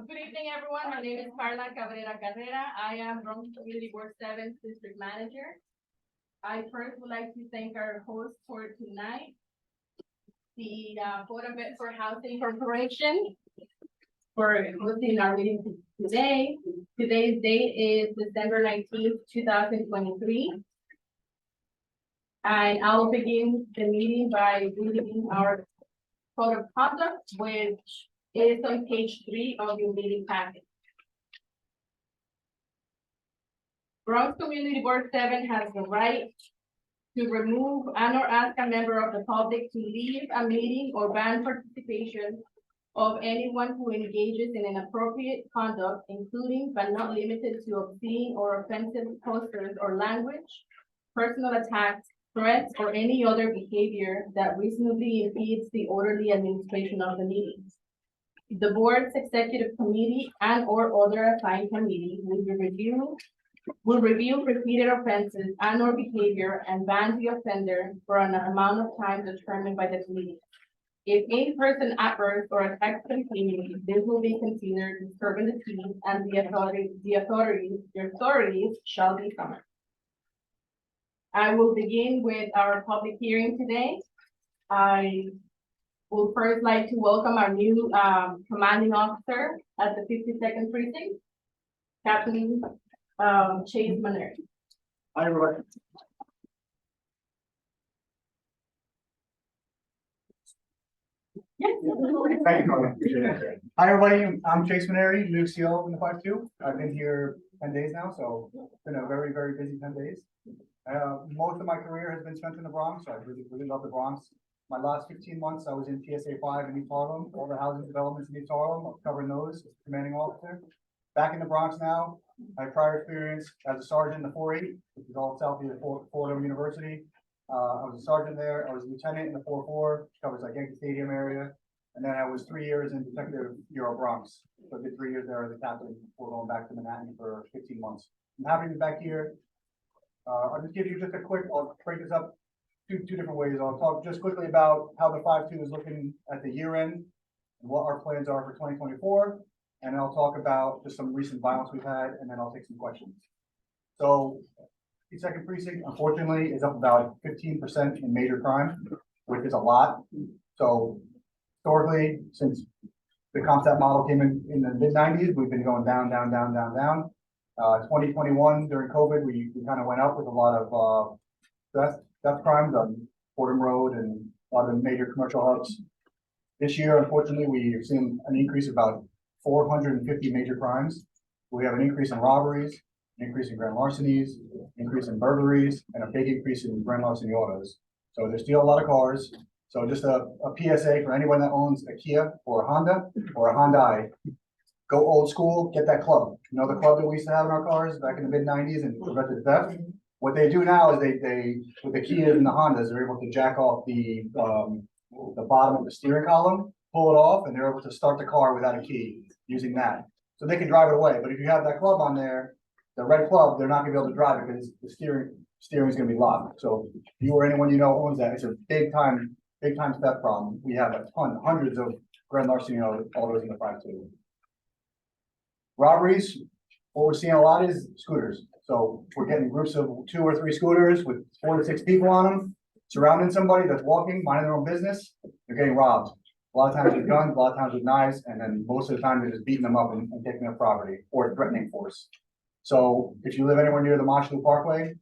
Good evening, everyone. My name is Carla Cabrera Carrera. I am Bronx Community Board 7's District Manager. I first would like to thank our host for tonight, the Board of Ed for Housing Corporation, for hosting our meeting today. Today's date is December 19th, 2023. And I'll begin the meeting by reading our code of conduct, which is on page 3 of your meeting packet. Bronx Community Board 7 has the right to remove and or ask a member of the public to leave a meeting or ban participation of anyone who engages in inappropriate conduct, including but not limited to obscene or offensive posters or language, personal attacks, threats, or any other behavior that reasonably impedes the orderly administration of the meetings. The board's executive committee and or other assigned committee will review repeated offenses and or behavior and ban the offender for an amount of time determined by the committee. If any person adverse or attacks continues, this will be considered disturbing the peace, and the authorities shall be summoned. I will begin with our public hearing today. I would first like to welcome our new commanding officer at the 52nd Precinct, Captain Chase Maneri. Hi, everybody. Yes. Thank you, Carla. Appreciate it. Hi, everybody. I'm Chase Maneri, new CO in the 5-2. I've been here 10 days now, so it's been a very, very busy 10 days. Most of my career has been spent in the Bronx, so I really love the Bronx. My last 15 months, I was in TSA 5 in East Harlem, all the housing developments in East Harlem, covering those as commanding officer. Back in the Bronx now. My prior experience as a sergeant in the 4-8, which is all south of Fordham University. I was a sergeant there. I was a lieutenant in the 4-4, which covers like Yankee Stadium area. And then I was 3 years in Detective Bureau Bronx. So I did 3 years there as a captain before going back to Manhattan for 15 months. I'm happy to be back here. I'll just give you just a quick, I'll break this up two different ways. I'll talk just quickly about how the 5-2 is looking at the year end and what our plans are for 2024. And I'll talk about just some recent violence we've had, and then I'll take some questions. So the 2nd Precinct, unfortunately, is up about 15% in major crime, which is a lot. So historically, since the CompStat model came in the mid-90s, we've been going down, down, down, down, down. 2021, during COVID, we kind of went up with a lot of death crimes on Fordham Road and a lot of the major commercial hubs. This year, unfortunately, we've seen an increase of about 450 major crimes. We have an increase in robberies, an increase in grand larcenies, increase in burglaries, and a big increase in grand larceny autos. So there's still a lot of cars. So just a PSA for anyone that owns a Kia or a Honda or a Hyundai, go old school, get that club. You know, the club that we used to have in our cars back in the mid-90s and prevented theft? What they do now is they with the Kias and the Hondas, they're able to jack off the bottom of the steering column, pull it off, and they're able to start the car without a key using that. So they can drive it away. But if you have that club on there, the red club, they're not gonna be able to drive it because the steering is gonna be locked. So if you or anyone you know owns that, it's a big time theft problem. We have a ton, hundreds of grand larceny autos in the 5-2. Robberies, what we're seeing a lot is scooters. So we're getting groups of 2 or 3 scooters with 4 to 6 people on them, surrounding somebody that's walking, minding their own business. They're getting robbed. A lot of times with guns, a lot of times with knives, and then most of the time they're just beating them up and taking their property or threatening force. So if you live anywhere near the Mosholu Parkway,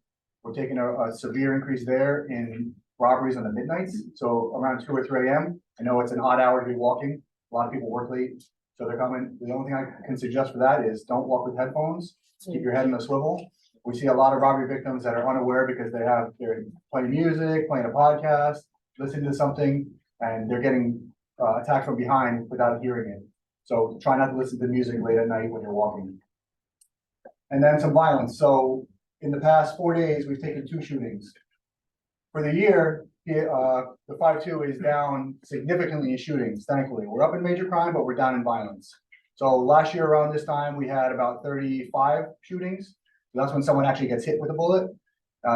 we're taking a severe increase there in robberies on the midnights. So around 2 or 3 a.m. I know it's an odd hour to be walking. A lot of people work late, so they're coming. The only thing I can suggest for that is don't walk with headphones. Keep your head in the swivel. We see a lot of robbery victims that are unaware because they're playing music, playing a podcast, listening to something, and they're getting attacked from behind without hearing it. So try not to listen to music late at night when you're walking. And then some violence. So in the past 4 days, we've taken 2 shootings. For the year, the 5-2 is down significantly in shootings, thankfully. We're up in major crime, but we're down in violence. So last year around this time, we had about 35 shootings. So that's when someone actually gets hit with a bullet.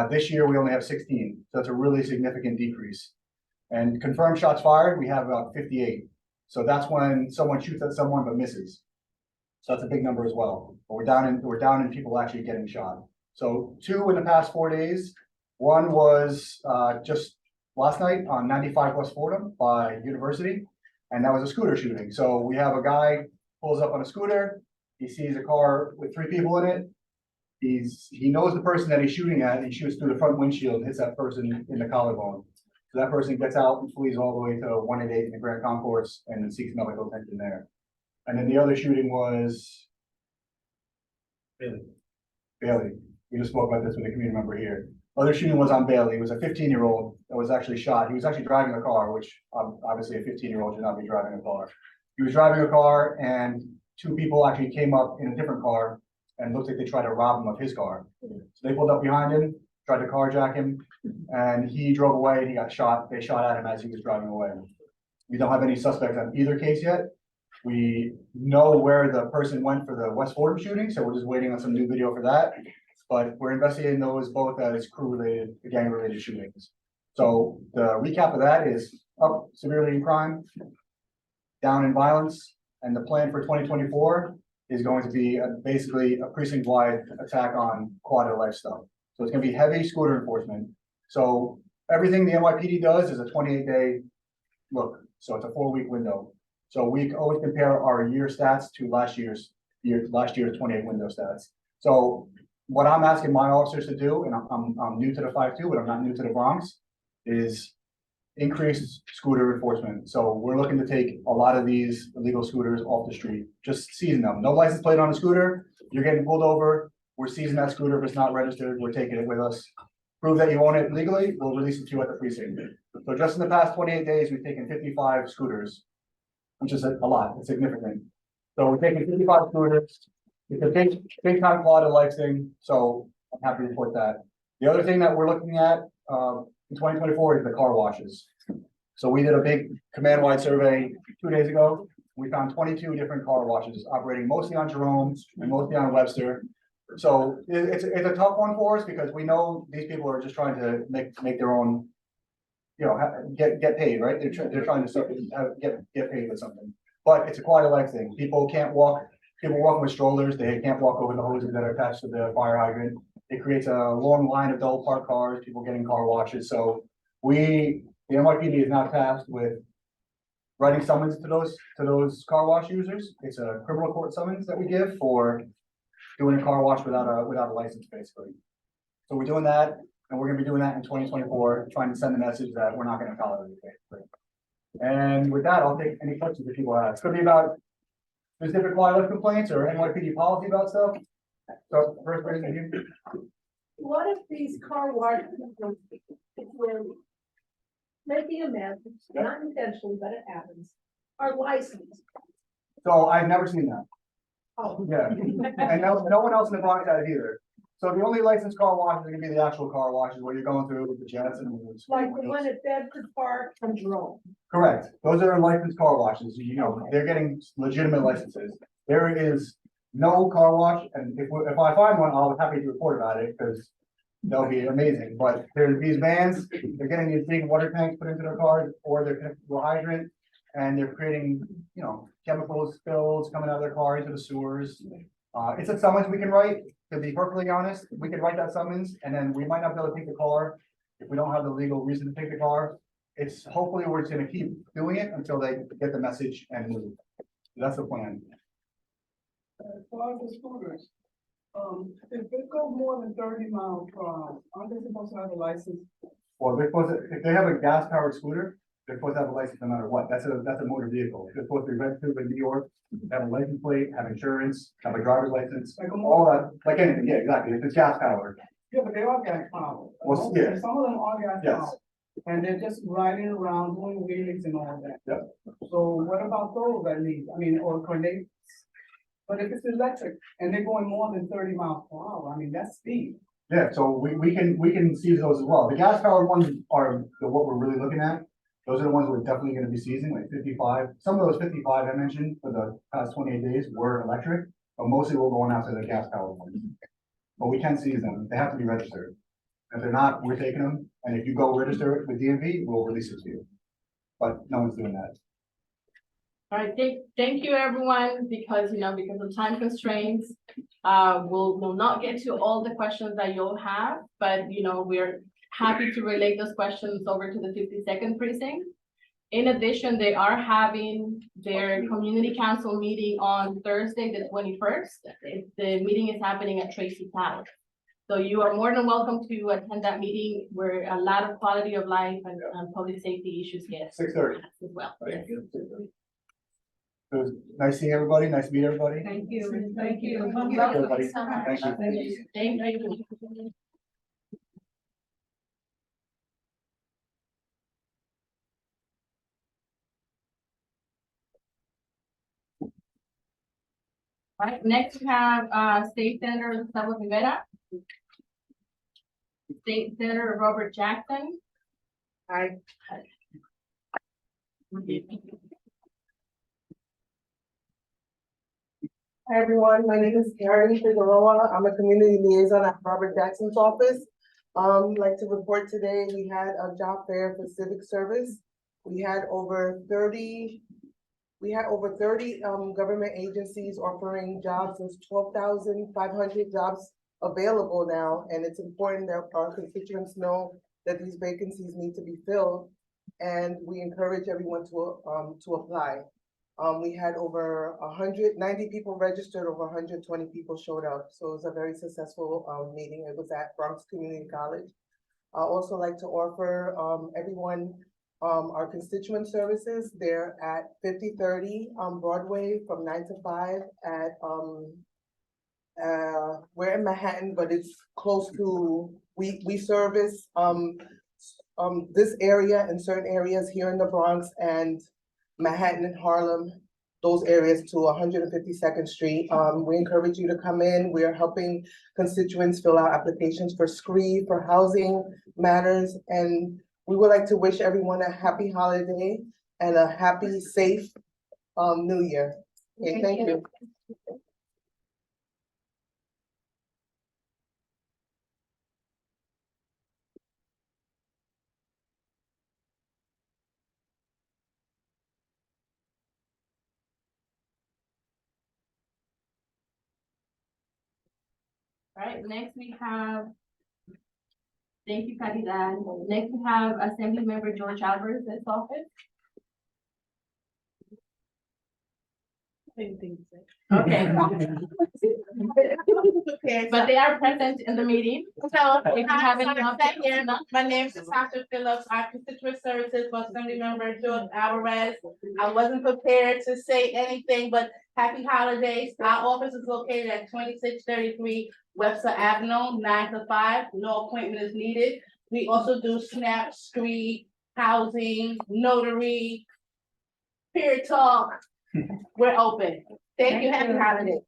This year, we only have 16. So it's a really significant decrease. And confirmed shots fired, we have about 58. So that's when someone shoots at someone but misses. So that's a big number as well. But we're down in people actually getting shot. So 2 in the past 4 days. One was just last night on 95 West Fordham by University, and that was a scooter shooting. So we have a guy pulls up on a scooter. He sees a car with 3 people in it. He knows the person that he's shooting at, and he shoots through the front windshield and hits that person in the collarbone. So that person gets out and flees all the way to 188 in the Grand Concourse and then seeks medical attention there. And then the other shooting was Bailey. We just spoke about this with a community member here. Other shooting was on Bailey. It was a 15-year-old that was actually shot. He was actually driving a car, which obviously a 15-year-old should not be driving a car. He was driving a car, and 2 people actually came up in a different car and looked like they tried to rob him of his car. So they pulled up behind him, tried to carjack him, and he drove away and he got shot. They shot at him as he was driving away. We don't have any suspects on either case yet. We know where the person went for the West Fordham shooting, so we're just waiting on some new video for that. But we're investigating those both as crew-related, gang-related shootings. So the recap of that is up severely in crime, down in violence, and the plan for 2024 is going to be basically a precinct-wide attack on quad of life stuff. So it's going to be heavy scooter enforcement. So everything the NYPD does is a 28-day look. So it's a 4-week window. So we always compare our year stats to last year's 28 window stats. So what I'm asking my officers to do, and I'm new to the 5-2, but I'm not new to the Bronx, is increase scooter enforcement. So we're looking to take a lot of these illegal scooters off the street, just seizing them. No license plate on the scooter, you're getting pulled over, we're seizing that scooter. If it's not registered, we're taking it with us. Prove that you own it legally, we'll release it to you at the precinct. So just in the past 28 days, we've taken 55 scooters, which is a lot, it's significant. So we're taking 55 scooters. It's a big time quality of life thing, so I'm happy to report that. The other thing that we're looking at in 2024 is the car washes. So we did a big command-wide survey 2 days ago. We found 22 different car washes operating mostly on Jerome and mostly on Webster. So it's a tough one for us because we know these people are just trying to make their own, you know, get paid, right? They're trying to get paid with something. But it's a quality of life thing. People can't walk. People walking with strollers, they can't walk over the hoses that are attached to the fire hydrant. It creates a long line of double parked cars, people getting car washes. So the NYPD is now tasked with writing summons to those car wash users. It's a criminal court summons that we give for doing a car wash without a license, basically. So we're doing that, and we're gonna be doing that in 2024, trying to send the message that we're not gonna tolerate it, basically. And with that, I'll take any questions that people have. It's gonna be about specific wildlife complaints or NYPD policy about stuff. So first person here. What if these car wash people, if we're making a mess, not intentionally, but it happens, are licensed? So I've never seen that. Oh. Yeah, and no one else in the Bronx has it either. So the only licensed car washes are gonna be the actual car washes where you're going through with the jets and the. Like the one at Bedford Park and Jerome. Correct. Those are licensed car washes. You know, they're getting legitimate licenses. There is no car wash, and if I find one, I'll be happy to report about it because that'll be amazing. But there's these vans, they're getting these big water tanks put into their cars, or they're connected to a hydrant, and they're creating, you know, chemical spills coming out of their car into the sewers. It's a summons we can write. To be perfectly honest, we can write that summons, and then we might not be able to take the car if we don't have the legal reason to take the car. It's hopefully we're just gonna keep doing it until they get the message and move. That's the plan. As far as the scooters, if they go more than 30 miles per hour, aren't they supposed to have a license? Well, they're supposed to, if they have a gas powered scooter, they're supposed to have a license no matter what. That's a motor vehicle. They're supposed to be registered in New York, have a license plate, have insurance, have a driver's license, Like a all that, like anything. Yeah, exactly. If it's gas powered. Yeah, but they are gas powered. Well, yeah. Some of them are gas Yes. powered. And they're just riding around doing wheelies and all that. Yep. So what about those at least? I mean, or can they? But if it's electric and they're going more than 30 miles per hour, I mean, that's speed. Yeah, so we can seize those as well. The gas powered ones are what we're really looking at. Those are the ones we're definitely gonna be seizing, like 55. Some of those 55 I mentioned for the past 28 days were electric, but mostly we're going after the gas powered ones. But we can seize them. They have to be registered. If they're not, we're taking them. And if you go register it with DMV, we'll release it to you. But no one's doing that. All right, thank you, everyone, because, because of time constraints, we'll not get to all the questions that you'll have, but, we're happy to relate those questions over to the 52nd precinct. In addition, they are having their community council meeting on Thursday, the 21st. The meeting is happening at Tracy Palace. So you are more than welcome to attend that meeting where a lot of quality of life and public safety issues get 6:30. as well. Thank you. It was nice seeing everybody, nice to meet everybody. Thank you, thank you. Thank you, everybody. Thank you. Thank you. All right, next we have, State Senator Gustavo Rivera. State Senator Robert Jackson. Hi. Hi, everyone. My name is Karen Figueroa. I'm a community liaison at Robert Jackson's office. Like to report today, we had a job fair for civic service. We had over 30 government agencies offering jobs. There's 12,500 jobs available now, and it's important that our constituents know that these vacancies need to be filled, and we encourage everyone to apply. We had over 190 people registered, over 120 people showed up. So it was a very successful meeting. It was at Bronx Community College. I also like to offer everyone our constituent services. They're at 5030 Broadway from 9 to 5 at we're in Manhattan, but it's close to, we service this area and certain areas here in the Bronx and Manhattan and Harlem, those areas to 152nd Street. We encourage you to come in. We are helping constituents fill out applications for SCREE, for housing matters, and we would like to wish everyone a happy holiday and a happy, safe New Year. Okay, thank you. All right, next we have, thank you, Caridad. Next we have Assembly Member George Alvarez's office. Okay. But they are present in the meeting. So, If you have any I'm here. updates. My name is Tasha Phillips. Our constituent services was Assembly Member George Alvarez. I wasn't prepared to say anything, but happy holidays. Our office is located at 2633 Webster Avenue, 9 to 5. No appointment is needed. We also do SNAP, SCREE, housing, notary, peer talk. We're open. Thank you. Happy holidays.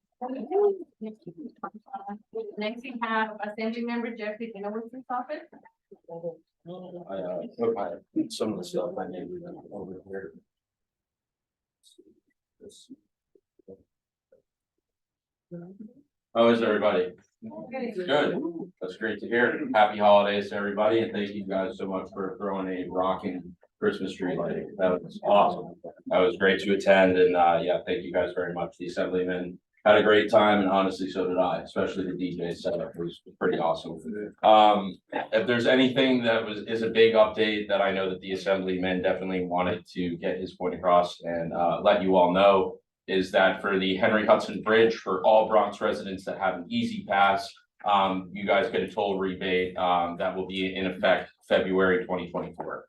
Next we have Assembly Member Jeffrey Dinowitz's office. I put some of the stuff I need over here. How is everybody? Good. That's great to hear. Happy holidays to everybody, and thank you guys so much for throwing a rocking Christmas tree lighting. That was awesome. That was great to attend, and yeah, thank you guys very much. The assemblyman had a great time, and honestly, so did I, especially the DJ setup was pretty awesome. If there's anything that is a big update that I know that the assemblyman definitely wanted to get his point across and let you all know, is that for the Henry Hudson Bridge, for all Bronx residents that have an easy pass, you guys get a toll rebate that will be in effect February 2024.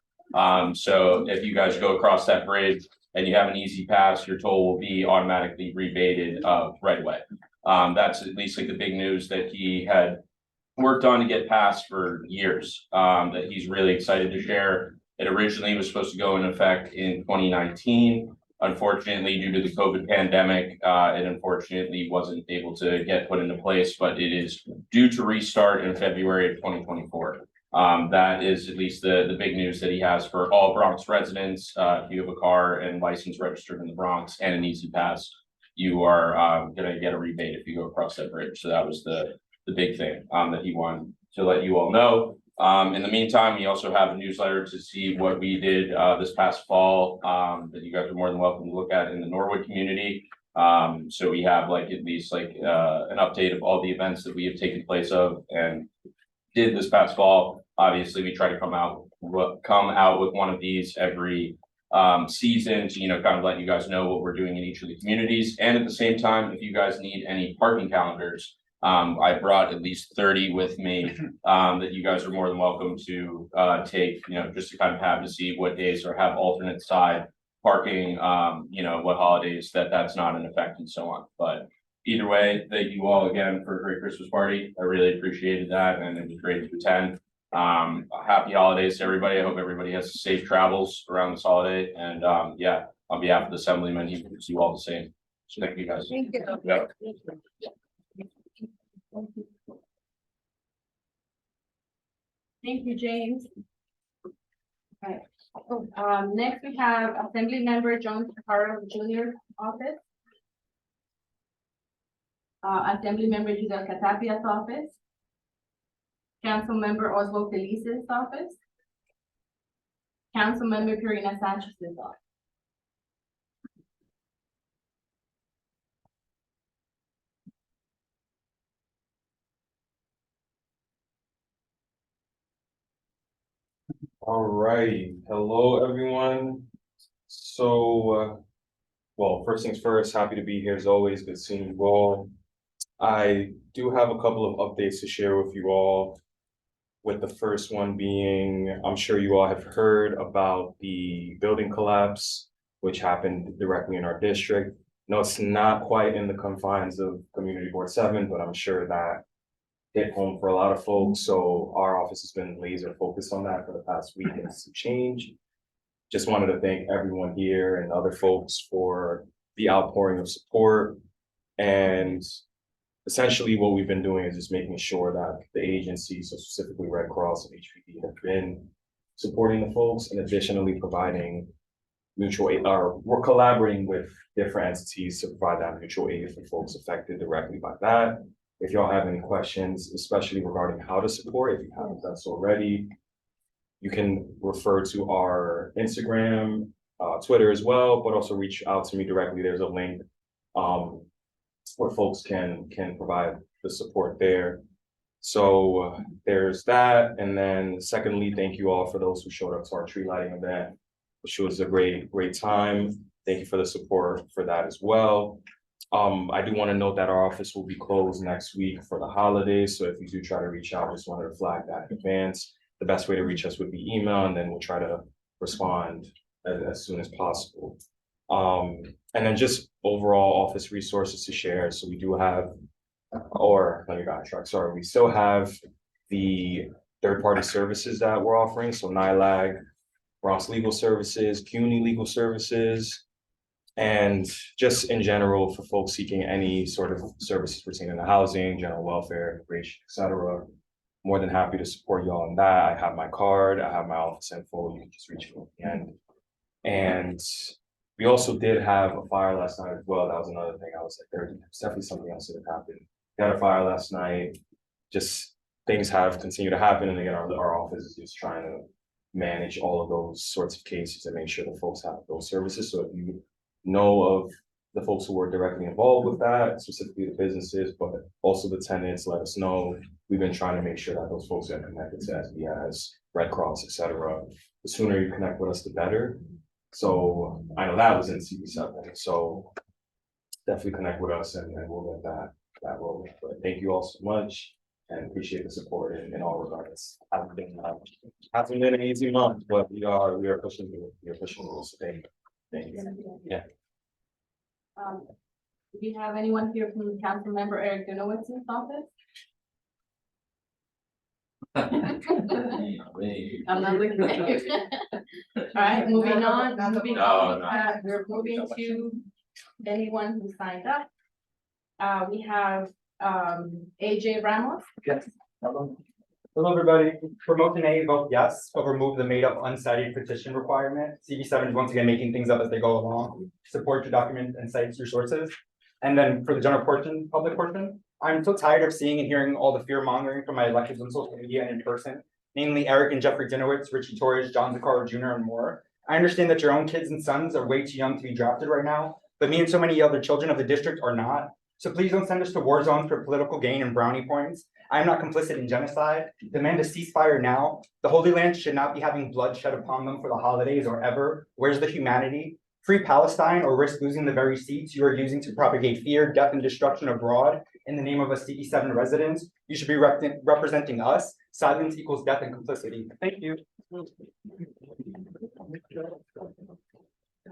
So if you guys go across that bridge and you have an easy pass, your toll will be automatically rebated right away. That's at least like the big news that he had worked on to get passed for years, that he's really excited to share. It originally was supposed to go in effect in 2019. Unfortunately, due to the COVID pandemic, it unfortunately wasn't able to get put into place, but it is due to restart in February of 2024. That is at least the big news that he has for all Bronx residents. If you have a car and license registered in the Bronx and an easy pass, you are gonna get a rebate if you go across that bridge. So that was the big thing that he wanted to let you all know. In the meantime, we also have a newsletter to see what we did this past fall that you guys are more than welcome to look at in the Norwood community. So we have like at least like an update of all the events that we have taken place of and did this past fall. Obviously, we try to come out with one of these every season to, kind of let you guys know what we're doing in each of the communities. And at the same time, if you guys need any parking calendars, I brought at least 30 with me that you guys are more than welcome to take, just to kind of have to see what days or have alternate side parking, what holidays that's not in effect and so on. But either way, thank you all again for a great Christmas party. I really appreciated that and it was great to attend. Happy holidays to everybody. I hope everybody has safe travels around this holiday. And yeah, on behalf of the assemblyman, he wishes you all the same. So thank you guys. Thank you. Yeah. Thank you, James. Right. Next we have Assembly Member John Carl Jr. office. Assembly Member Giselle Catapia's office. Council Member Oswald Felice's office. Council Member Karina Sanchez's office. All right, hello everyone. So, well, first things first, happy to be here as always, good seeing you all. I do have a couple of updates to share with you all. With the first one being, I'm sure you all have heard about the building collapse, which happened directly in our district. No, it's not quite in the confines of Community Board 7, but I'm sure that hit home for a lot of folks. So our office has been laser focused on that for the past week and some change. Just wanted to thank everyone here and other folks for the outpouring of support. And essentially what we've been doing is just making sure that the agencies, so specifically Red Cross and HPD, have been supporting the folks and additionally providing mutual aid, or we're collaborating with different entities to provide that mutual aid for folks affected directly by that. If y'all have any questions, especially regarding how to support, if you haven't done so already, you can refer to our Instagram, Twitter as well, but also reach out to me directly. There's a link where folks can provide the support there. So there's that. And then secondly, thank you all for those who showed up to our tree lighting event, which was a great time. Thank you for the support for that as well. I do want to note that our office will be closed next week for the holidays. So if you do try to reach out, just wanted to flag that in advance. The best way to reach us would be email, and then we'll try to respond as soon as possible. And then just overall office resources to share. So we do have, we still have the third-party services that we're offering. So NILAG, Bronx Legal Services, CUNY Legal Services, and just in general for folks seeking any sort of services pertaining to housing, general welfare, immigration, etc. More than happy to support you all on that. I have my card, I have my office info, you can just reach me at the end. And we also did have a fire last night as well. That was another thing. I was like, there's definitely something else that happened. We had a fire last night. Just things have continued to happen. And again, our office is just trying to manage all of those sorts of cases and make sure that folks have those services. So if you know of the folks who were directly involved with that, specifically the businesses, but also the tenants, let us know. We've been trying to make sure that those folks are connected to SBS, Red Cross, etc. The sooner you connect with us, the better. So I know that was in CB7, so definitely connect with us and we'll get that rolling. But thank you all so much and appreciate the support in all regards. Hasn't been an easy month, but we are pushing through. We are pushing through. So thank you. Yeah. Do we have anyone here from Council Member Eric Denowitz's office? I'm not looking at you. All right, moving on, we're moving to anyone who signed up. We have AJ Ramos. Yes. Hello, everybody. For motion A, vote yes, but remove the made up unsigned petition requirement. CB7 is once again making things up as they go along. Support your document and cite your sources. And then for the general portion, public portion, I'm so tired of seeing and hearing all the fear mongering from my electeds on social media and in person. namely Eric and Jeffrey Dinowitz, Richie Torres, John Zacaro Jr., and more. I understand that your own kids and sons are way too young to be drafted right now, but me and so many other children of the district are not. So please don't send us to war zones for political gain and brownie points. I am not complicit in genocide. Demand a ceasefire now. The Holy Land should not be having blood shed upon them for the holidays or ever. Where's the humanity? Free Palestine or risk losing the very seats you are using to propagate fear, death, and destruction abroad in the name of us CB7 residents. You should be representing us. Silence equals death and complicity. Thank you. All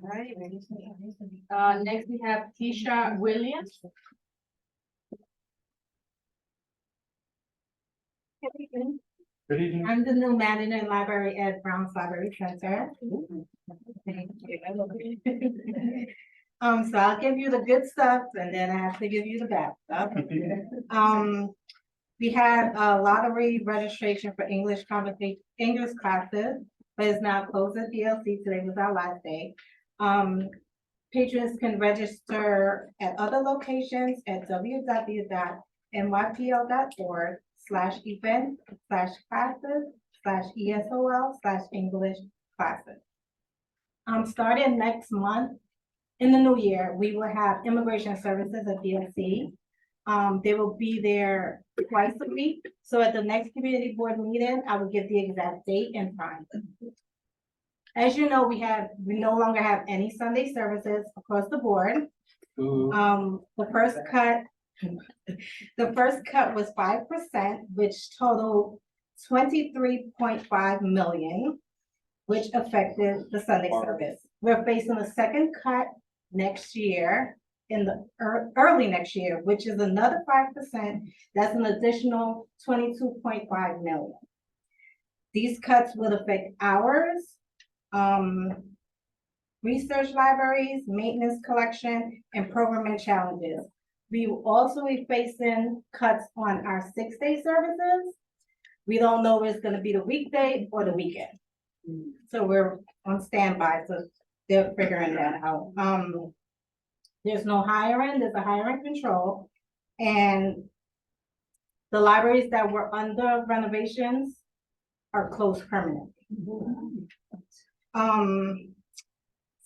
right. Next we have Tisha Williams. Good evening. I'm the new manager in library at Bronx Library Center. Thank you. So I'll give you the good stuff and then I have to give you the bad stuff. We had a lottery registration for English classes, but it's now closed at DLC. Today was our last day. Patrons can register at other locations at www.nypl.org/event/classes/ESOL/English classes. Starting next month, in the new year, we will have immigration services at DLC. They will be there twice a week. So at the next community board meeting, I will give the exact date and time. As you know, we no longer have any Sunday services across the board. The first cut was 5%, which totaled 23.5 million, which affected the Sunday service. We're facing a second cut next year, in the early next year, which is another 5%. That's an additional 22.5 million. These cuts will affect hours, research libraries, maintenance collection, and programming challenges. We will also be facing cuts on our 6-day services. We don't know if it's going to be the weekday or the weekend. So we're on standby, so they're figuring that out. There's no hiring, there's a hiring control, and the libraries that were under renovations are closed permanently.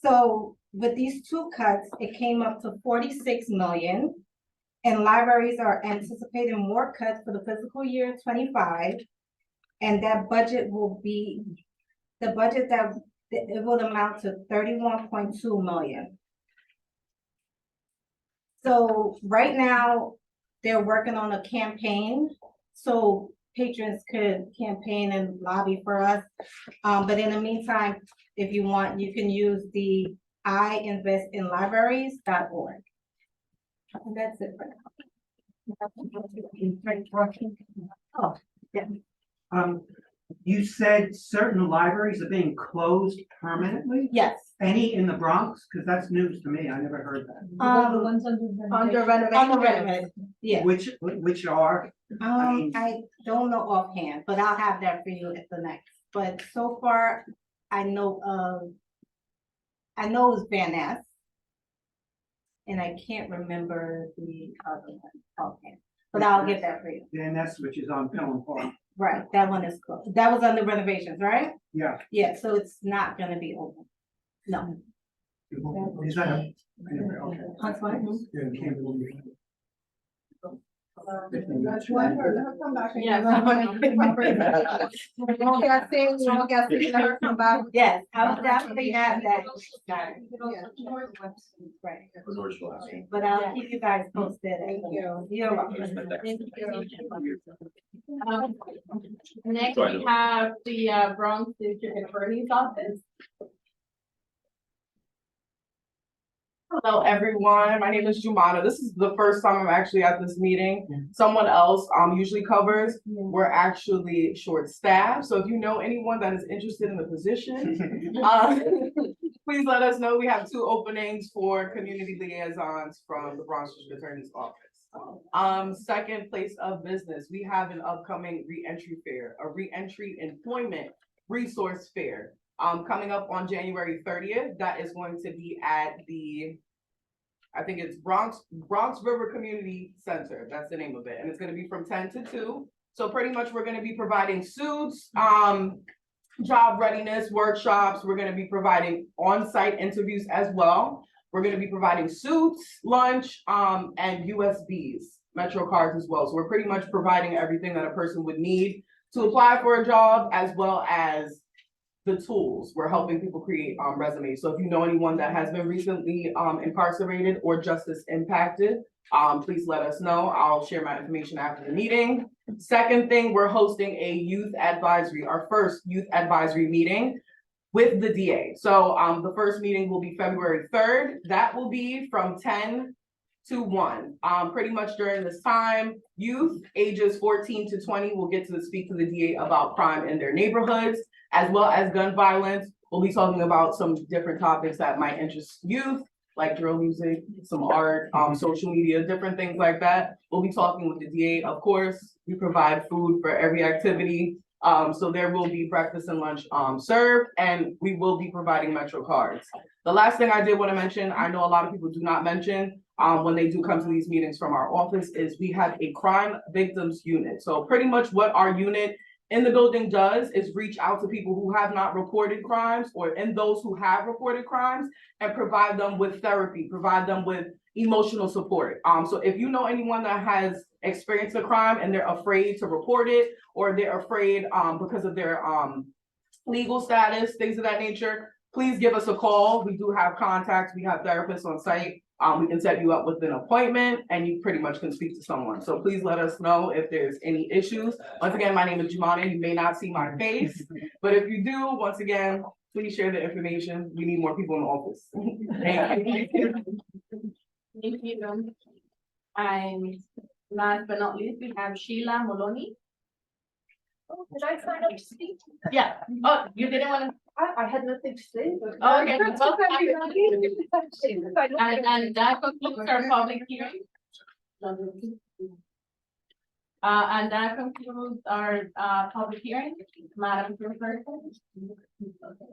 So with these two cuts, it came up to 46 million, and libraries are anticipating more cuts for the fiscal year 25, and that budget will be, it will amount to 31.2 million. So right now, they're working on a campaign, so patrons could campaign and lobby for us. But in the meantime, if you want, you can use the iinvestinlibraries.org. And that's it for now. Oh, yeah. You said certain libraries are being closed permanently? Yes. Any in the Bronx? Because that's news to me. I never heard that. The ones under renovation. Yeah. Which are? I don't know offhand, but I'll have that for you at the next. But so far, I know it's Van Ness. And I can't remember the other one offhand, but I'll get that for you. Van Ness, which is on Pelham Park. Right, that one is closed. That was under renovations, right? Yeah. Yeah, so it's not gonna be open. No. Is that a? Okay. That's fine. Yeah, can't believe it. Yes, I would definitely have that. Right. But I'll keep you guys posted. Thank you. You're welcome. Next we have the Bronx District Attorney's Office. Hello, everyone. My name is Jumana. This is the first time I'm actually at this meeting. Someone else usually covers. We're actually short-staffed. So if you know anyone that is interested in the position, please let us know. We have 2 openings for community liaisons from the Bronx District Attorney's Office. Second place of business, we have an upcoming reentry fair, a reentry employment resource fair. Coming up on January 30th, that is going to be at the, I think it's Bronx River Community Center. That's the name of it. And it's going to be from 10 to 2. So pretty much we're gonna be providing suits, job readiness workshops. We're gonna be providing on-site interviews as well. We're gonna be providing suits, lunch, and USBs, Metro cards as well. So we're pretty much providing everything that a person would need to apply for a job, as well as the tools. We're helping people create resumes. So if you know anyone that has been recently incarcerated or justice impacted, please let us know. I'll share my information after the meeting. Second thing, we're hosting a youth advisory, our first youth advisory meeting with the DA. So the first meeting will be February 3rd. That will be from 10 to 1. Pretty much during this time, youth ages 14 to 20 will get to speak to the DA about crime in their neighborhoods, as well as gun violence. We'll be talking about some different topics that might interest youth, like drill music, some art, social media, different things like that. We'll be talking with the DA. Of course, we provide food for every activity. So there will be breakfast and lunch served, and we will be providing Metro cards. The last thing I did want to mention, I know a lot of people do not mention when they do come to these meetings from our office, is we have a crime victims unit. So pretty much what our unit in the building does is reach out to people who have not reported crimes, or in those who have reported crimes, and provide them with therapy, provide them with emotional support. So if you know anyone that has experienced a crime and they're afraid to report it, or they're afraid because of their legal status, things of that nature, please give us a call. We do have contacts. We have therapists on site. We can set you up with an appointment, and you pretty much can speak to someone. So please let us know if there's any issues. Once again, my name is Jumana. You may not see my face, but if you do, once again, please share the information. We need more people in the office. Thank you. Thank you. And last but not least, we have Sheila Moloney. Oh, did I sign up to speak? Yeah. Oh, you didn't want to? I had nothing to say. Oh, okay. And that concludes our public hearing. And that concludes our public hearing. Madam Chairperson.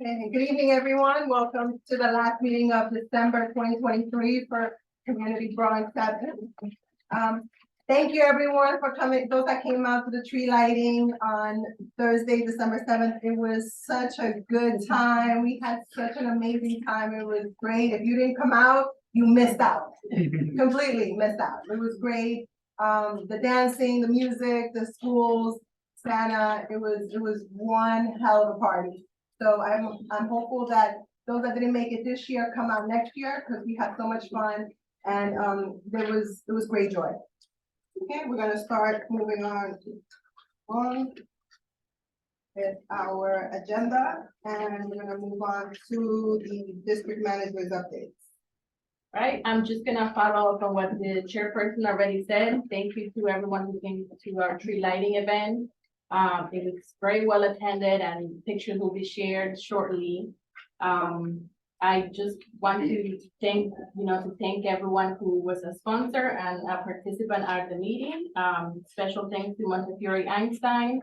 Okay, good evening, everyone. Welcome to the last meeting of December 2023 for Community Bronx 7. Thank you, everyone, for coming. Those that came out to the tree lighting on Thursday, December 7th. It was such a good time. We had such an amazing time. It was great. If you didn't come out, you missed out. Completely missed out. It was great. The dancing, the music, the schools, Santa, it was one hell of a party. So I'm hopeful that those that didn't make it this year come out next year, because we had so much fun, and it was great joy. Okay, we're gonna start moving on with our agenda, and we're gonna move on to the district manager's updates. Right, I'm just gonna follow up on what the chairperson already said. Thank you to everyone who came to our tree lighting event. It was very well attended, and pictures will be shared shortly. I just want to thank everyone who was a sponsor and a participant at the meeting. Special thanks to Montefiore Einstein,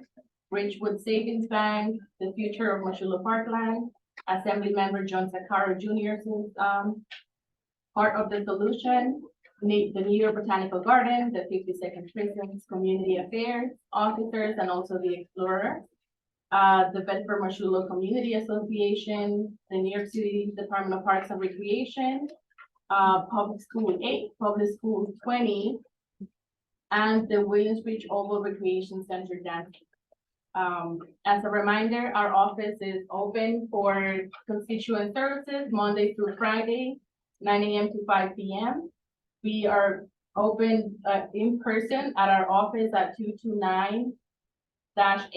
Ridgewood Savings Bank, the Future of Moshulu Parkland, Assembly Member John Sakara Jr. since part of the solution, the New York Botanical Garden, the 52nd Prisons, Community Affairs officers, and also the Explorer. The Bedford Moshulu Community Association, the New York City Department of Parks and Recreation, Public School 8, Public School 20, and the Williamsbridge Oval Recreation Center dance. As a reminder, our office is open for constituent services Monday through Friday, 9 a.m. to 5 p.m. We are open in person at our office at 229-A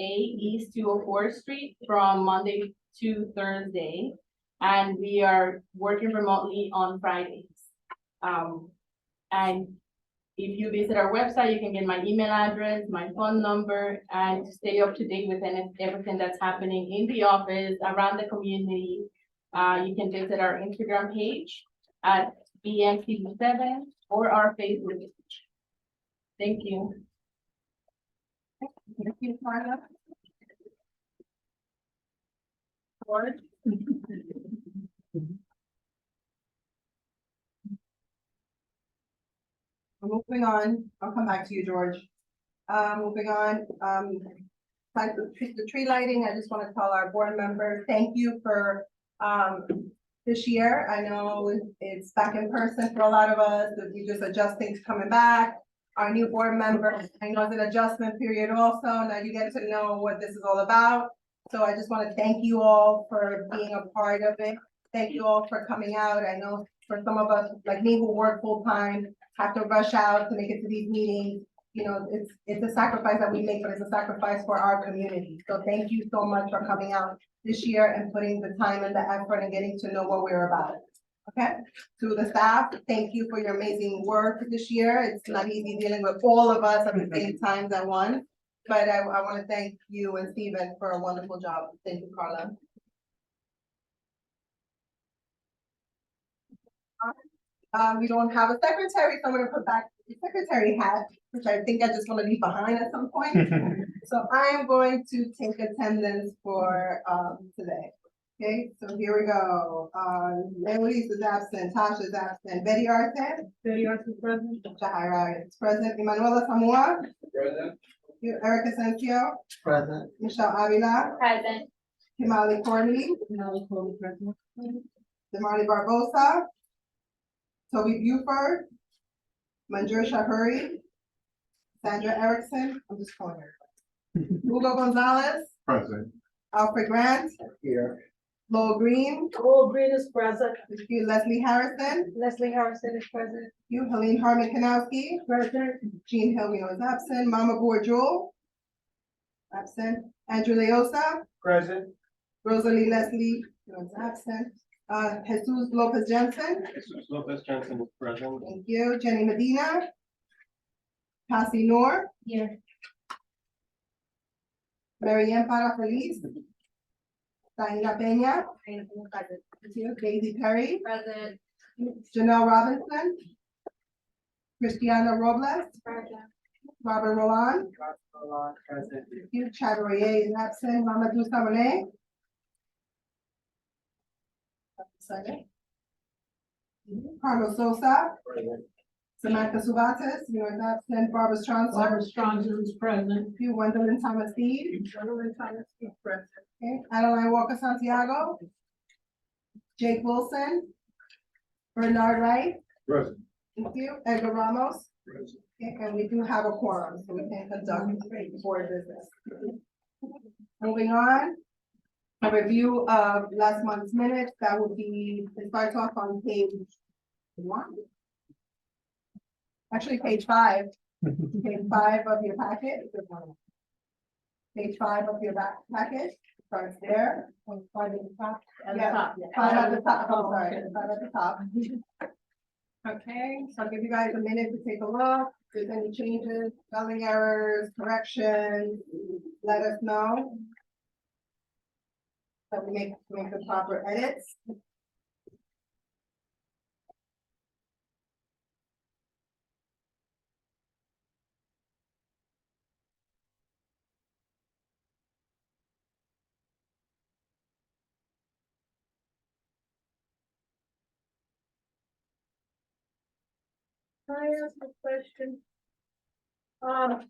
East 204th Street from Monday to Thursday, and we are working remotely on Fridays. And if you visit our website, you can get my email address, my phone number, and to stay up to date with everything that's happening in the office, around the community. You can visit our Instagram page at BMC7 or our Facebook page. Thank you. Thank you, Marla. Board. Moving on, I'll come back to you, George. Moving on, like the tree lighting, I just want to tell our board members, thank you for, this year. I know it's back in person for a lot of us, that we just adjusting to coming back. Our new board members, I know it's an adjustment period also, now you get to know what this is all about. So I just want to thank you all for being a part of it. Thank you all for coming out. I know for some of us, like me, who work full-time, have to rush out to make it to these meetings. You know, it's a sacrifice that we make, but it's a sacrifice for our community. So thank you so much for coming out this year and putting the time and the effort and getting to know what we're about. Okay, to the staff, thank you for your amazing work this year. It's not easy dealing with all of us at the same time at once. But I want to thank you and Stephen for a wonderful job. Thank you, Carla. We don't have a secretary, so I'm gonna put back the secretary hat, which I think I just want to leave behind at some point. So I am going to take attendance for today. Okay, so here we go. Leolis is absent, Tasha is absent, Betty Arce. Betty Arce is present. Jahira is present. Emanuela Samoa. Present. Erica Sancio. Present. Michelle Avila. Present. Kimali Corley. Kimali Corley present. Damari Barbosa. Toby Buford. Manjur Shahuri. Sandra Erickson. I'm just calling her. Hugo Gonzalez. Present. Alfred Grant. Here. Lowell Green. Lowell Green is present. Thank you. Leslie Harrison. Leslie Harrison is present. Thank you. Helene Harmon Kanowski. Present. Jean Hilvino is absent. Mama Bourgeois. Absent. Andrew Leosa. Present. Rosalie Leslie is absent. Jesus Lopez Jensen. Jesus Lopez Johnson is present. Thank you. Jenny Medina. Cassie Noor. Here. Mary Ann Para Feliz. Taina Peña. Thank you. Daisy Perry. Present. Janelle Robinson. Christiana Robles. Robert Roland. Present. Thank you. Chad Royer is absent. Mamadou Samané. Carlos Sosa. Samantha Subatis, you are absent. Barbara Stronzer. Stronzer is present. Thank you. Gwendolyn Thomas Steed. Gwendolyn Thomas Steed present. Okay. Adeline Walker Santiago. Jake Wilson. Bernard Wright. Present. Thank you. Edgar Ramos. Okay, and we do have a quorum, so we can conduct board business. Moving on. A review of last month's minutes, that would be, it starts off on page 1. Actually, page 5. Page 5 of your packet. Page 5 of your packet, starts there. 5 at the top. Yeah, 5 at the top, oh, sorry, 5 at the top. Okay, so I'll give you guys a minute to take a look. If there's any changes, spelling errors, corrections, let us know. So we make the proper edits. Can I ask a question? On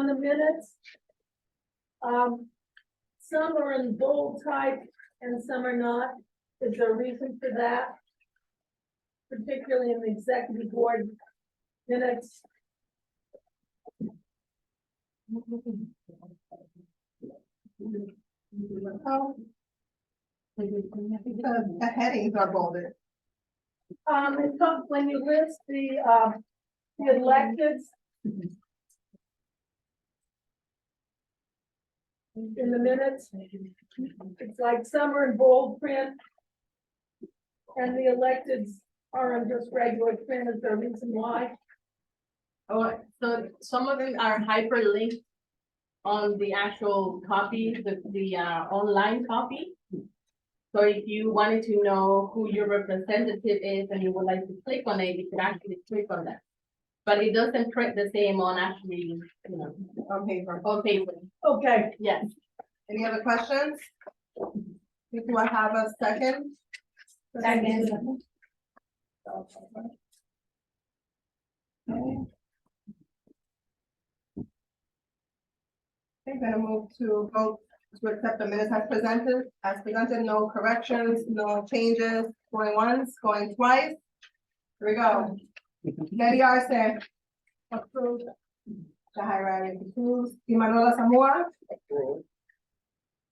the minutes. Some are in bold type and some are not. Is there a reason for that? Particularly in the executive board minutes. Oh. Because the headings are bolded. It comes when you list the electeds. In the minutes, it's like some are in bold print. And the electeds are in just regular print. Is there a reason why? Oh, so some of them are hyperlinked on the actual copy, the online copy. So if you wanted to know who your representative is and you would like to click on it, you could actually click on that. But it doesn't print the same on actually, you know, On paper. on paper. Okay. Yes. Any other questions? Do I have a second? Second. Okay. Okay, gonna move to vote to accept the minutes as presented, no corrections, no changes, going once, going twice. Here we go. Betty Arce. Approved. Jahira Arias approves. Emmanuela Zamora. Approved.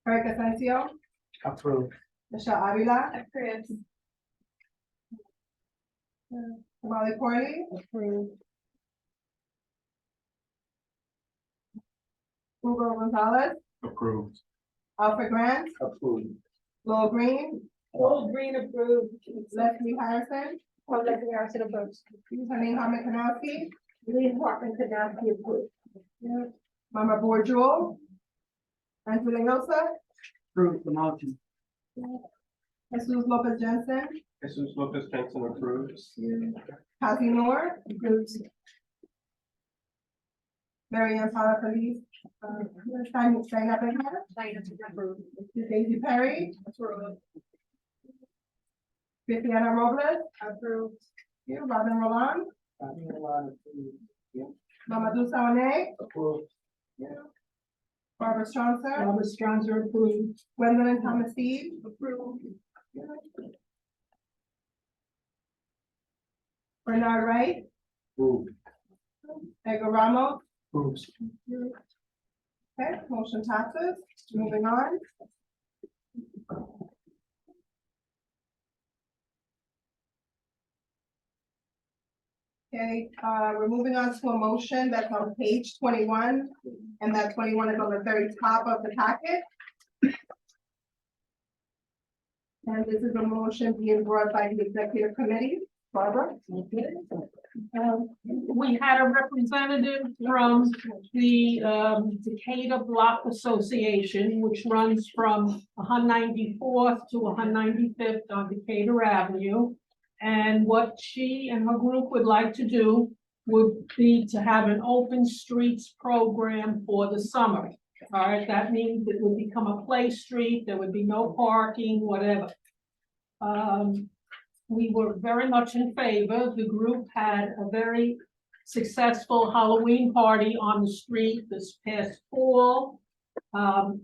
Eric Asensio. Approved. Michelle Avila. Approved. Molly Corley. Approved. Hugo Gonzalez. Approved. Alfred Grant. Approved. Lowell Green. Lowell Green approved. Leslie Harrison. Leslie Harrison approves. Janine Harmon Kanowski. Lee Hartman Kanowski approved. Mama Bourgeois. Angela Yosa. Approve the motion. Jesus Lopez Jensen. Jesus Lopez Jensen approves. Kathy Noor. Approves. Mary Ann Fala Feliz. Steina Benjamin. Daisy Perry. Approved. Cristiana Robles. Approved. Robin Roland. Mamadou Sawane. Approved. Barbara Stronser. Barbara Stronser approved. Gwendolyn Thomas Steve. Approved. Bernard Wright. Approved. Edgar Ramos. Approved. Okay, motion passes. Moving on. Okay, we're moving on to a motion that's on page 21, and that 21 is on the very top of the packet. And this is a motion being brought by the executive committee. Barbara? We had a representative from the Decatur Block Association, which runs from 194th to 195th on Decatur Avenue. And what she and her group would like to do would be to have an open streets program for the summer. All right, that means it would become a play street, there would be no parking, whatever. We were very much in favor. The group had a very successful Halloween party on the street this past fall.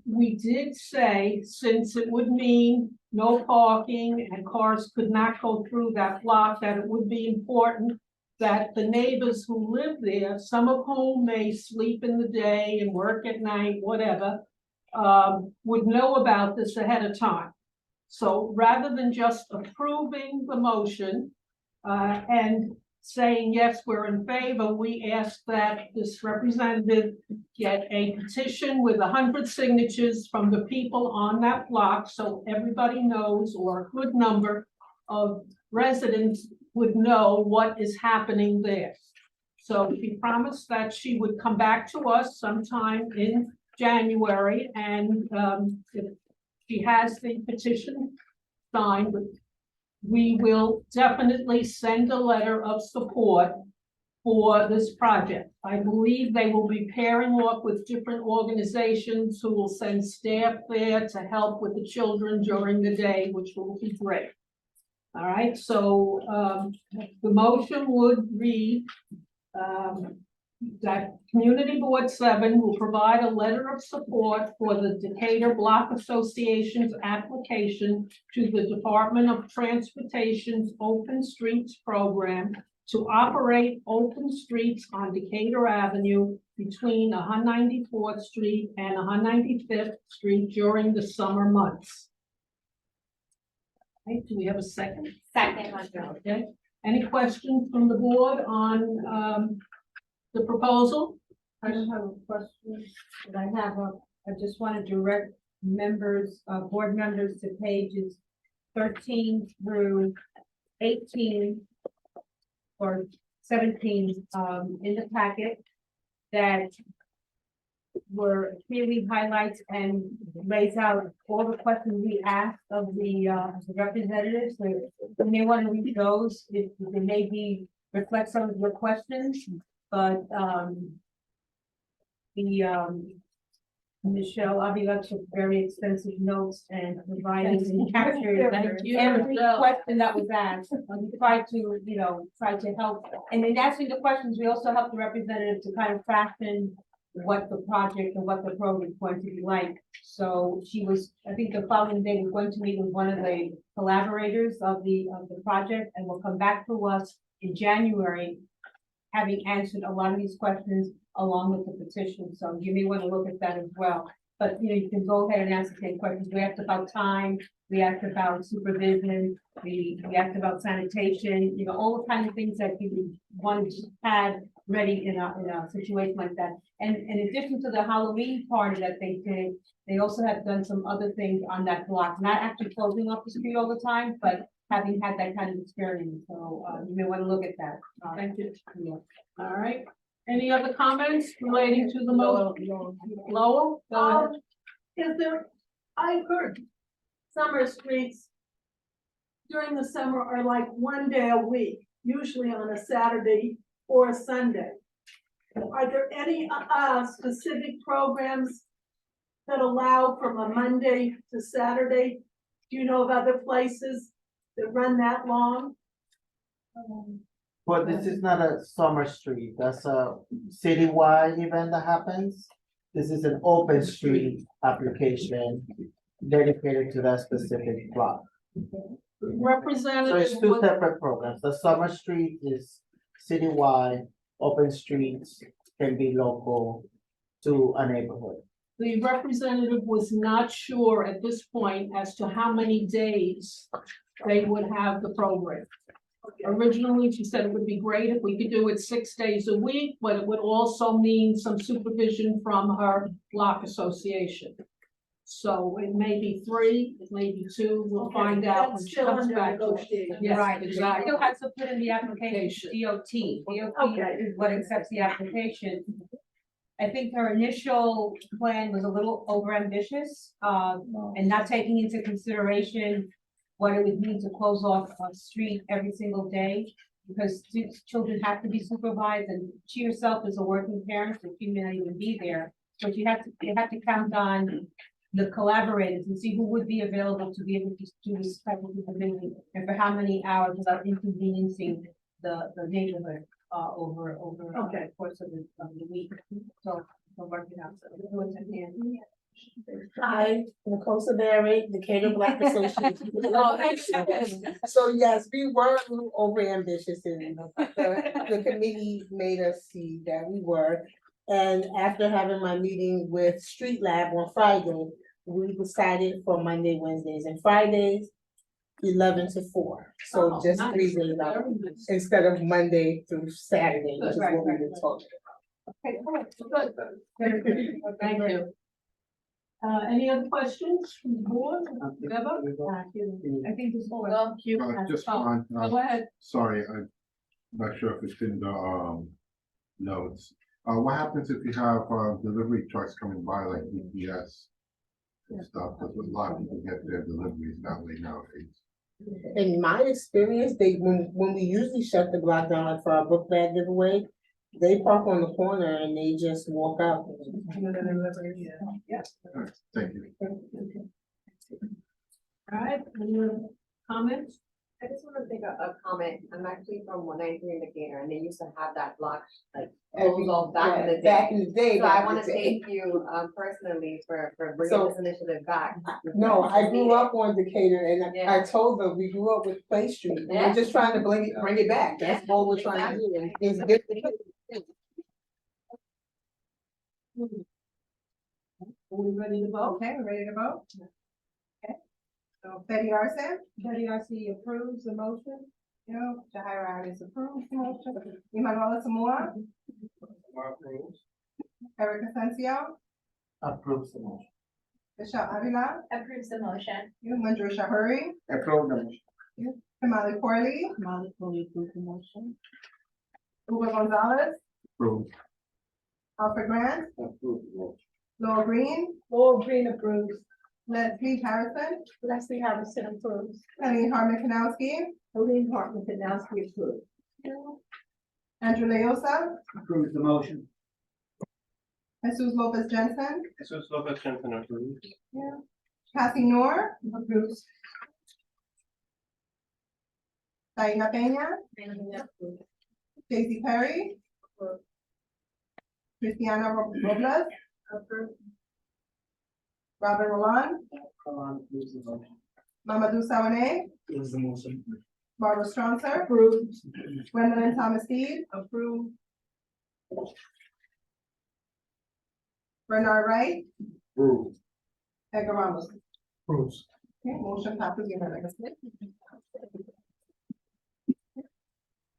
We did say, since it would mean no parking and cars could not go through that block, that it would be important that the neighbors who live there, some of whom may sleep in the day and work at night, whatever, would know about this ahead of time. So rather than just approving the motion and saying, yes, we're in favor, we ask that this representative get a petition with 100 signatures from the people on that block, so everybody knows, or a good number of residents would know what is happening there. So she promised that she would come back to us sometime in January, and if she has the petition signed, we will definitely send a letter of support for this project. I believe they will be pairing off with different organizations who will send staff there to help with the children during the day, which will be great. All right, so the motion would read that Community Board 7 will provide a letter of support for the Decatur Block Association's application to the Department of Transportation's Open Streets Program to operate open streets on Decatur Avenue between 194th Street and 195th Street during the summer months. Okay, do we have a second? Second. Okay, any questions from the board on the proposal? I don't have a question, but I just want to direct members, board members to pages 13 through 18 or 17 in the packet that were clearly highlights and lays out all the questions we asked of the representatives. So you may want to read those, if they maybe reflect some of your questions, but Michelle Avila took very extensive notes and provided and captured every question that was asked. We tried to, try to help. And in answering the questions, we also helped the representative to kind of fashion what the project and what the program is going to be like. So she was, I think the following day, was going to meet with one of the collaborators of the project, and will come back to us in January, having answered a lot of these questions along with the petition. So you may want to look at that as well. But, you know, you can go ahead and ask the same questions. We asked about time, we asked about supervision, we asked about sanitation, you know, all the kind of things that you would want to have ready in a situation like that. And in addition to the Halloween party that they did, they also have done some other things on that block, not actually closing off the street all the time, but having had that kind of experience. So, you may want to look at that. Thank you. Yeah. All right. Any other comments relating to the motion? Lowell? Go ahead. Is there, I've heard summer streets during the summer are like one day a week, usually on a Saturday or a Sunday. Are there any, specific programs that allow from a Monday to Saturday? Do you know of other places that run that long? But this is not a summer street, that's a citywide event that happens. This is an open street application dedicated to that specific block. So Representative. it's two separate programs. The summer street is citywide, open streets can be local to a neighborhood. The representative was not sure at this point as to how many days they would have the program. Originally, she said it would be great if we could do it 6 days a week, but it would also mean some supervision from her block association. So it may be 3, it may be 2, we'll find out when That's she still comes under back. negotiation. Yes, Right, exactly. still has to put in the application, DOT. DOT Okay. is what accepts the application. I think her initial plan was a little overambitious, and not taking into consideration what it would mean to close off a street every single day, because children have to be supervised, and she herself is a working parent, so she may not even be there. But you have to count on the collaborators and see who would be available to be able to do this type of supervision, and for how many hours without inconveniencing the neighborhood, over the course of the week. So, we're working out. So, we're doing some hand. Hi, Nicole Saberi, Decatur Black Association. So yes, we were a little over ambitious and the committee made us see that we were. And after having my meeting with Street Lab on Friday, we decided for Monday, Wednesdays and Fridays, 11 to 4. So Oh, just nice. 3 days out Very nice. instead of Monday through Saturday, which is what we were talking Okay, good. Thank you. Any other questions from the board? Deborah? I think this board. Just Oh, on, Go ahead. sorry, I'm not sure if it's in the, notes. What happens if you have, delivery trucks coming by like UPS and stuff, because a lot of people get their deliveries that way nowadays. In my experience, when we usually shut the block down, like for our book bag giveaway, they park on the corner and they just walk out. Alright, thank you. All right, any other comments? I just want to make a comment. I'm actually from 193 in Decatur, and they used to have that block like closed off back in the day. Back in the day. So I want to thank you personally for bringing So- this initiative back. No, I grew up on Decatur and I Yeah. told them, we grew up with Play Street. Yeah. We're just trying to bring it back. That's all we're trying to do. And it's different. Are we ready to vote? Okay, we're ready to vote? Okay. So Betty Arce? Betty Arce approves the motion. No, Jahira Arias approves the motion. Emmanuel Samoa? Eric Asensio? Approves the motion. Bishop Avila? Approves the motion. Manju Shahuri? Approve the motion. Kamali Corley? Molly Foley approves the motion. Uber Gonzalez? Approved. Alfred Grant? Approve the motion. Laura Green? Laurel Green approves. Leslie Harrison? Leslie Harrison approves. Eileen Harmon Kanowski? Helene Hartman Kanowski approves. Andrew Leosa? Approves the motion. Jesus Lopez Jensen? Jesus Lopez Jensen approves. Kathy Noor? Approves. Diana Peña? Daisy Perry? Cristiana Robles. Approved. Robert Roland, Mamadou Sawane, Is the motion. Barbara Stronzer. Approved. Gwendolyn Thomas Steed. Approved. Bernard Wright, Approved. Edgar Ramos. Approved. Okay, motion passes unanimously.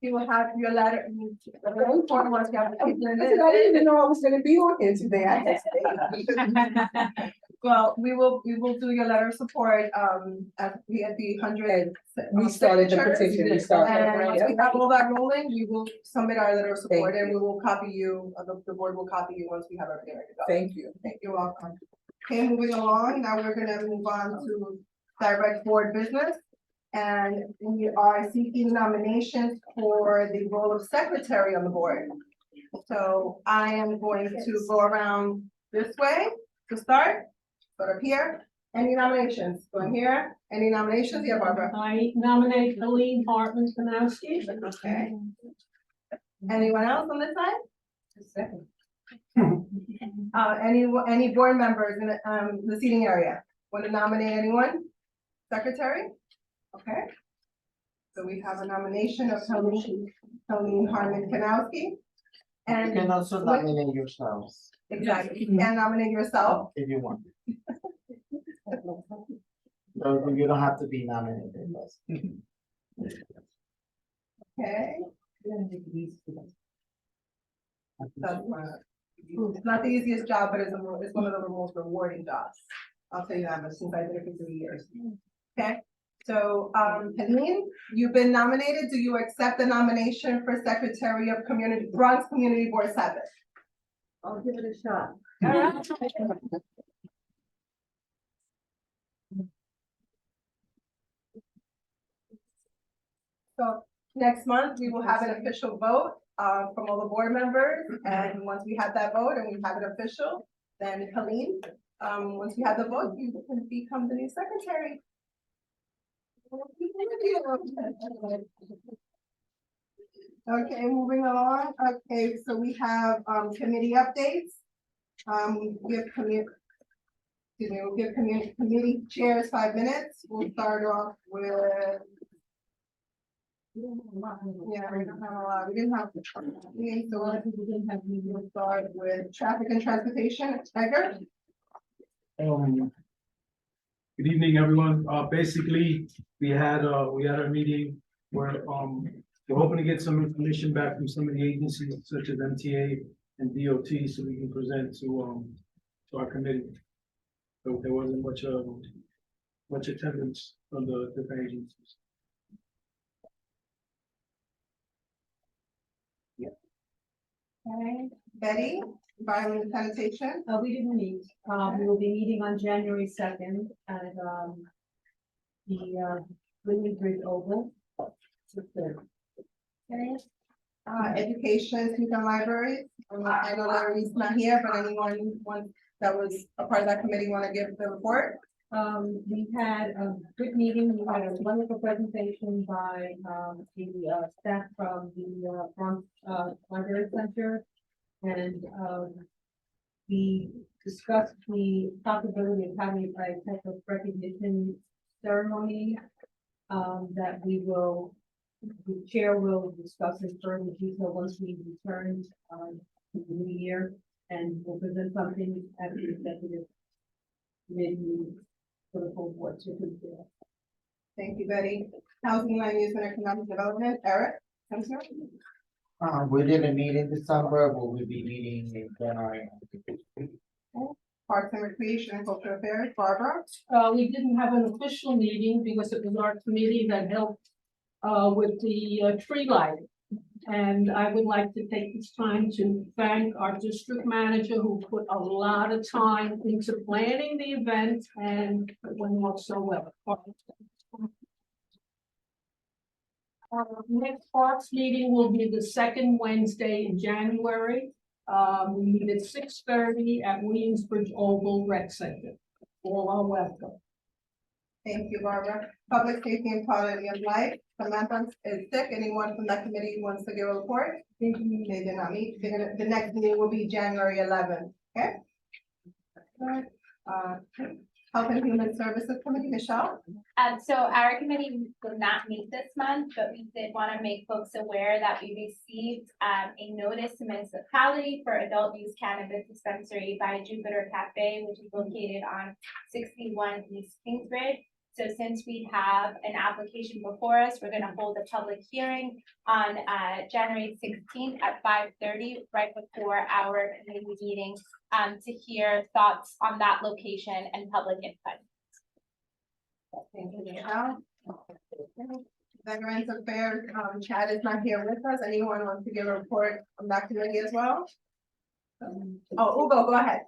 You will have your letter. The very important ones, you have to keep in I said, I didn't even know I was gonna be on here today. I just. Well, we will do your letter of support, at the 100. We started the petition, we started. And once we have all that rolling, we will submit our letter of support and we will copy you, the board will copy you once we have everything ready to go. Thank you. You're welcome. Okay, moving along, now we're gonna move on to direct board business. And we are seeking nominations for the role of secretary on the board. So I am going to go around this way to start, go up here. Any nominations? Go in here. Any nominations? Yeah, Barbara. I nominate Colleen Hartman Kanowski. Okay. Anyone else on this side? Second. Any board members in the seating area? Want to nominate anyone? Secretary? Okay. So we have a nomination of Colleen Hartman Kanowski. You And can also nominate yourselves exactly, you can nominate yourself. if you want. So you don't have to be nominated. Okay. It's not the easiest job, but it's one of the most rewarding jobs. I'll tell you that much since I did it for 3 years. Okay, so, Colleen, you've been nominated. Do you accept the nomination for Secretary of Bronx Community Board 7? I'll give it a shot. So next month, we will have an official vote from all the board members. And once we have that vote and we have it official, then Colleen, once you have the vote, you can become the new secretary. Okay, moving along. Okay, so we have committee updates. We'll give committee chairs 5 minutes. We'll start off with. Yeah, we don't have a lot. We didn't have. We'll start with traffic and transportation. Edgar? Good evening, everyone. Basically, we had a meeting where, we're hoping to get some information back from some of the agencies such as MTA and DOT, so we can present to our committee. So there wasn't much attendance from the different agencies. Okay, Betty, environment and sanitation. We didn't meet. We will be meeting on January 2nd at, the, William Bridge Oval. Okay. Education, student and libraries. I know Larry's not here, but anyone that was a part of that committee want to give the report? We had a good meeting. We had a wonderful presentation by, the, staff from the, Bronx, Library Center. And, we discussed the possibility of having a type of recognition ceremony, that the chair will discuss in further detail once we return, to the new year. And we'll present something at the executive committee for the full board to consider. Thank you, Betty. Housing, land use and economic development, Eric, I'm sorry. We didn't meet in December, but we'll be meeting in January. Parks and recreation and cultural affairs, Barbara. We didn't have an official meeting because it was our committee that helped with the tree lighting. And I would like to take this time to thank our district manager who put a lot of time into planning the event and it went off so well. Next Parks meeting will be the second Wednesday in January. We meet at 6:30 at Williamsbridge Oval Rec Center. All are welcome. Thank you, Barbara. Public safety and quality of life, Samantha is sick. Anyone from that committee wants to give a report? They did not meet. The next meeting will be January 11th, okay? Good. Health and Human Services Committee, Michelle? So our committee will not meet this month, but we did want to make folks aware that we received a notice to municipality for adult use cannabis dispensary by Jupiter Cafe, which is located on 61 East Kingsbridge. So since we have an application before us, we're going to hold a public hearing on January 16th at 5:30, right before our committee meeting, to hear thoughts on that location and public input. Thank you, Michelle. Veterans Affairs, Chad is not here with us. Anyone wants to give a report on that committee as well? Oh, Ugo, go ahead.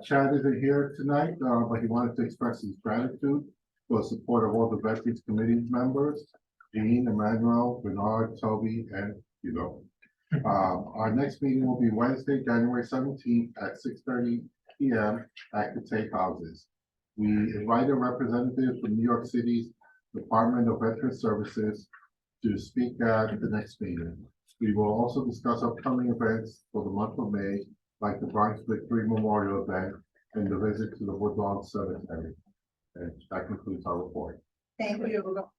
Chad isn't here tonight, but he wanted to express his gratitude for the support of all the Veterans Committee members, Jean, Emmanuel, Bernard, Toby, and Hugo. Our next meeting will be Wednesday, January 17th at 6:30 p.m. at the Tate Houses. We invited representatives from New York City's Department of Veteran Services to speak at the next meeting. We will also discuss upcoming events for the month of May, like the Bronx Victory Memorial event and the visit to the Woodlawn Cemetery. And that concludes our report. Thank you, Ugo.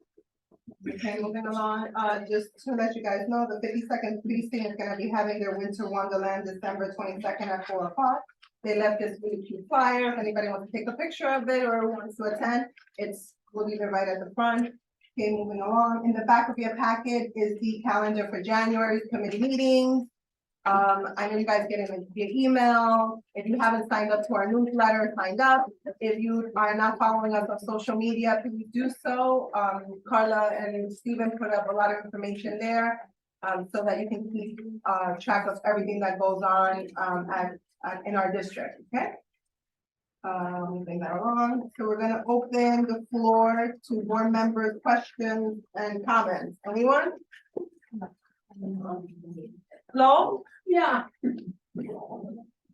Okay, moving along, just to let you guys know, the 52nd precinct is gonna be having their Winter Wonderland December 22nd at 4 o'clock. They left this really cute flyer. If anybody wants to take a picture of it or wants to attend, will be right at the front. Okay, moving along. In the back of your packet is the calendar for January's committee meetings. I know you guys get it via email. If you haven't signed up to our newsletter, signed up. If you are not following us on social media, please do so. Carla and Stephen put up a lot of information there, so that you can keep track of everything that goes on in our district. Okay. Moving that along. So we're gonna open the floor to board members' questions and comments. Anyone? Hello? Yeah.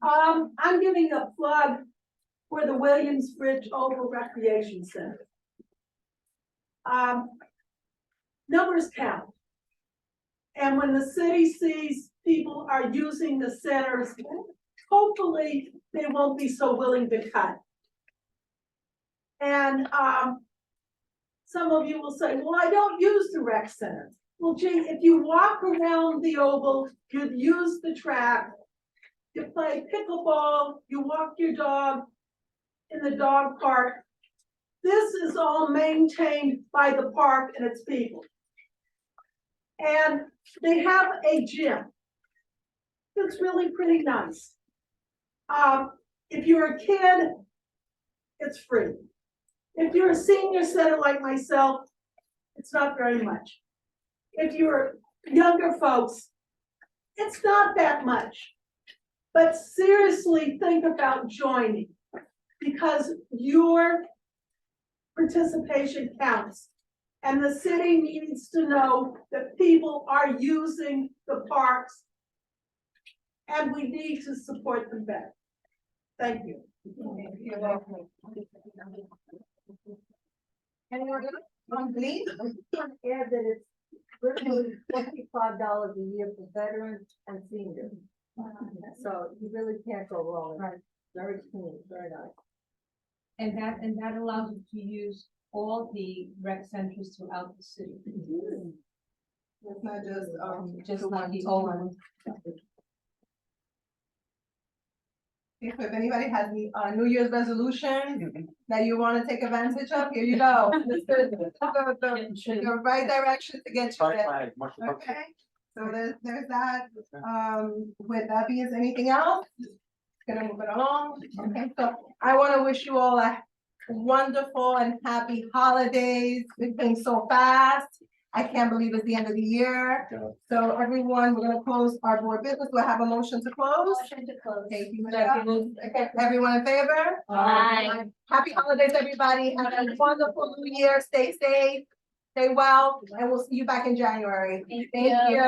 I'm giving a plug for the Williamsbridge Oval Recreation Center. Numbers count. And when the city sees people are using the centers, hopefully they won't be so willing to cut. And some of you will say, well, I don't use the rec center. Well, gee, if you walk around the oval, you use the track, you play pickleball, you walk your dog in the dog park. This is all maintained by the park and its people. And they have a gym. It's really pretty nice. If you're a kid, it's free. If you're a senior center like myself, it's not very much. If you're younger folks, it's not that much. But seriously think about joining, because your participation counts. And the city needs to know that people are using the parks, and we need to support them better. Thank you. You're welcome. Anyone else? Please. Add that it's literally $25 a year for veterans and seniors. So you really can't go wrong. Right. Very clean, very nice. And that allows you to use all the rec centers throughout the city. It's not just like the old old one. If anybody has New Year's resolution that you want to take advantage of, here you go. This is the right direction to get you there. Okay, so there's that. With that being said, anything else? Gonna move it along. Okay, so I want to wish you all a wonderful and happy holidays. It's been so fast. I can't believe it's the end of the year. So everyone, we're gonna close our board business. We'll have a motion to close. Motion to close. Thank you, Michelle. Okay, everyone in favor? Aye. Happy holidays, everybody. Have a wonderful new year. Stay safe, stay well, and we'll see you back in January. Thank Thank you. you.